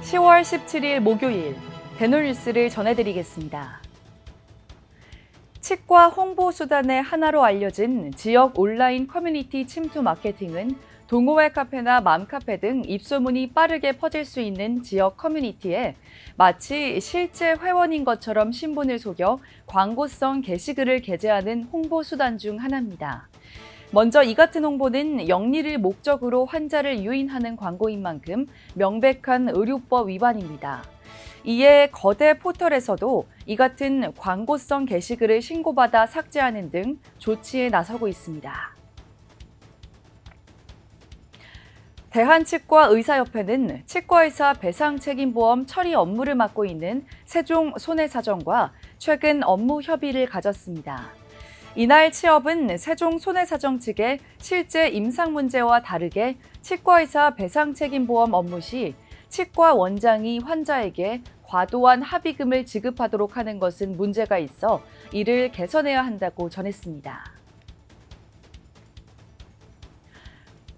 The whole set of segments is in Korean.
10월 17일 목요일 대놀뉴스를 전해드리겠습니다. 치과 홍보 수단의 하나로 알려진 지역 온라인 커뮤니티 침투 마케팅은 동호회 카페나 맘카페 등 입소문이 빠르게 퍼질 수 있는 지역 커뮤니티에 마치 실제 회원인 것처럼 신분을 속여 광고성 게시글을 게재하는 홍보 수단 중 하나입니다. 먼저 이 같은 홍보는 영리를 목적으로 환자를 유인하는 광고인 만큼 명백한 의료법 위반입니다. 이에 거대 포털에서도 이 같은 광고성 게시글을 신고받아 삭제하는 등 조치에 나서고 있습니다. 대한치과의사협회는 치과의사 배상책임보험 처리 업무를 맡고 있는 세종 손해사정과 최근 업무 협의를 가졌습니다. 이날 취업은 세종 손해사정 측에 실제 임상 문제와 다르게 치과의사 배상책임보험 업무 시 치과 원장이 환자에게 과도한 합의금을 지급하도록 하는 것은 문제가 있어 이를 개선해야 한다고 전했습니다.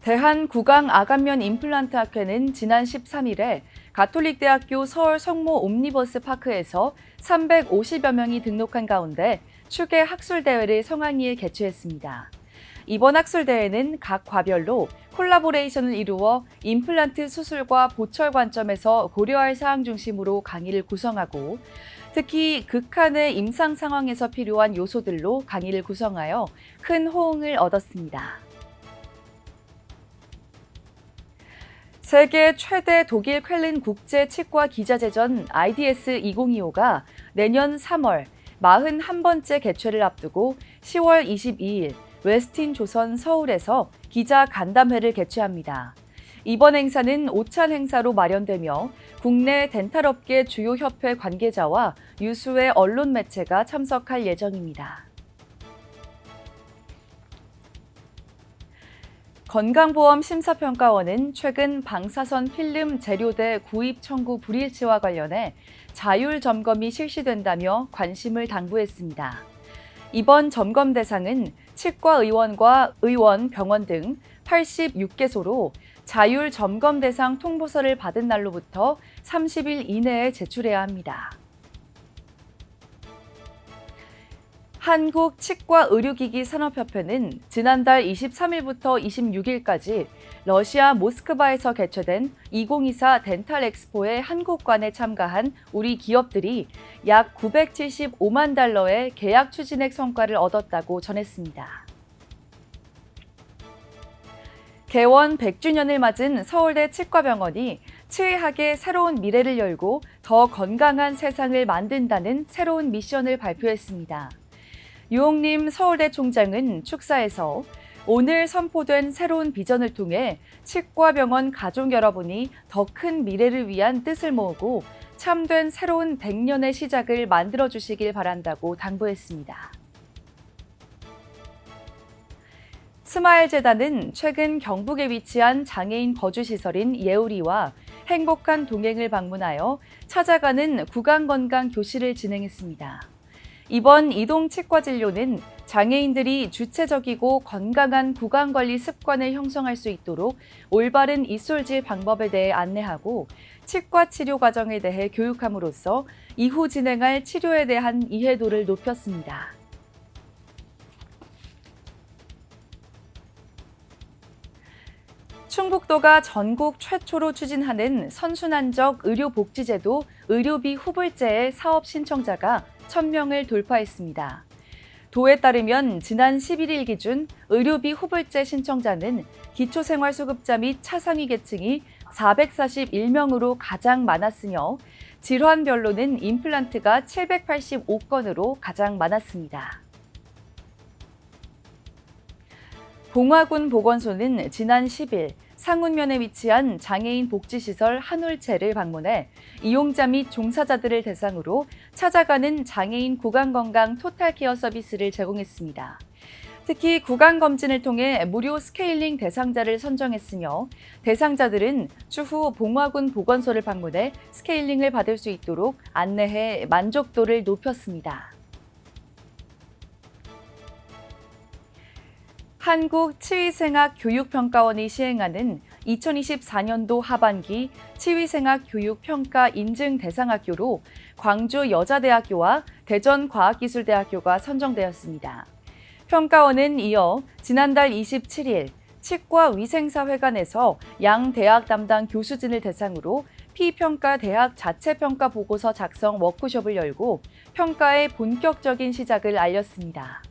대한구강아간면 임플란트 학회는 지난 13일에 가톨릭대학교 서울 성모 옴니버스 파크에서 350여 명이 등록한 가운데 추계 학술대회를 성황리에 개최했습니다. 이번 학술대회는 각 과별로 콜라보레이션을 이루어 임플란트 수술과 보철 관점에서 고려할 사항 중심으로 강의를 구성하고 특히 극한의 임상 상황에서 필요한 요소들로 강의를 구성하여 큰 호응을 얻었습니다. 세계 최대 독일 쾰른 국제 치과 기자재전 IDS 2025가 내년 3월 41번째 개최를 앞두고 10월 22일 웨스틴 조선 서울에서 기자 간담회를 개최합니다. 이번 행사는 오찬 행사로 마련되며 국내 덴탈업계 주요 협회 관계자와 유수의 언론 매체가 참석할 예정입니다. 건강보험심사평가원은 최근 방사선 필름 재료대 구입 청구 불일치와 관련해 자율 점검이 실시된다며 관심을 당부했습니다. 이번 점검 대상은 치과의원과 의원, 병원 등 86개소로 자율 점검 대상 통보서를 받은 날로부터 30일 이내에 제출해야 합니다. 한국치과의료기기산업협회는 지난달 23일부터 26일까지 러시아 모스크바에서 개최된 2024 덴탈 엑스포의 한국관에 참가한 우리 기업들이 약 975만 달러의 계약 추진액 성과를 얻었다고 전했습니다. 개원 100주년을 맞은 서울대 치과병원이 치의학의 새로운 미래를 열고 더 건강한 세상을 만든다는 새로운 미션을 발표했습니다. 유홍림 서울대 총장은 축사에서 오늘 선포된 새로운 비전을 통해 치과병원 가족 여러분이 더 큰 미래를 위한 뜻을 모으고 참된 새로운 100년의 시작을 만들어주시길 바란다고 당부했습니다. 스마일재단은 최근 경북에 위치한 장애인 거주시설인 예우리와 행복한 동행을 방문하여 찾아가는 구강건강 교실을 진행했습니다. 이번 이동 치과 진료는 장애인들이 주체적이고 건강한 구강관리 습관을 형성할 수 있도록 올바른 이솔질 방법에 대해 안내하고 치과 치료 과정에 대해 교육함으로써 이후 진행할 치료에 대한 이해도를 높였습니다. 충북도가 전국 최초로 추진하는 선순환적 의료복지제도 의료비 후불제의 사업 신청자가 1000명을 돌파했습니다. 도에 따르면 지난 11일 기준 의료비 후불제 신청자는 기초생활수급자 및 차상위 계층이 441명으로 가장 많았으며 질환별로는 임플란트가 785건으로 가장 많았습니다. 봉화군 보건소는 지난 10일 상운면에 위치한 장애인 복지시설 한울채를 방문해 이용자 및 종사자들을 대상으로 찾아가는 장애인 구강건강 토탈케어 서비스를 제공했습니다. 특히 구강검진을 통해 무료 스케일링 대상자를 선정했으며 대상자들은 추후 봉화군 보건소를 방문해 스케일링을 받을 수 있도록 안내해 만족도를 높였습니다. 한국치위생학교육평가원이 시행하는 2024년도 하반기 치위생학교육평가 인증 대상학교로 광주 여자대학교와 대전과학기술대학교가 선정되었습니다. 평가원은 이어 지난달 27일 치과위생사회관에서 양 대학 담당 교수진을 대상으로 피평가 대학 자체평가 보고서 작성 워크숍을 열고 평가의 본격적인 시작을 알렸습니다.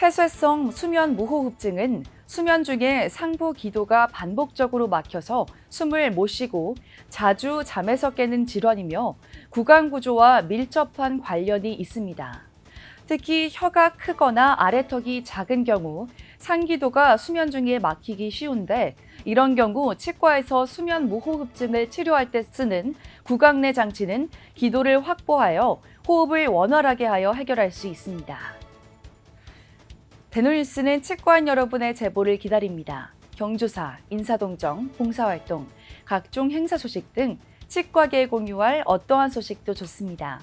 폐쇄성 수면 무호흡증은 수면 중에 상부 기도가 반복적으로 막혀서 숨을 못 쉬고 자주 잠에서 깨는 질환이며 구강 구조와 밀접한 관련이 있습니다. 특히 혀가 크거나 아래턱이 작은 경우 상기도가 수면 중에 막히기 쉬운데 이런 경우 치과에서 수면 무호흡증을 치료할 때 쓰는 구강내 장치는 기도를 확보하여 호흡을 원활하게 하여 해결할 수 있습니다. 대놀뉴스는 치과인 여러분의 제보를 기다립니다. 경조사, 인사동정, 봉사활동, 각종 행사 소식 등 치과계에 공유할 어떠한 소식도 좋습니다.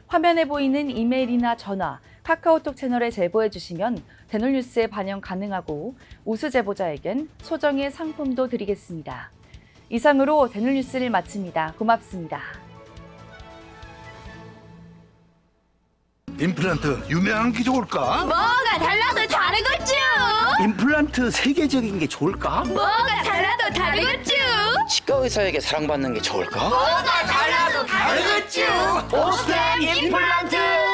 화면에 보이는 이메일이나 전화, 카카오톡 채널에 제보해 주시면 대놀뉴스에 반영 가능하고 우수 제보자에겐 소정의 상품도 드리겠습니다. 이상으로 대놀뉴스를 마칩니다. 고맙습니다. 임플란트 유명한 게 좋을까? 뭐가 달라도 다르겠죠. 임플란트 세계적인 게 좋을까? 뭐가 달라도 다르겠죠. 치과 의사에게 사랑받는 게 좋을까? 뭐가 달라도 다르겠죠. 오스템 임플란트!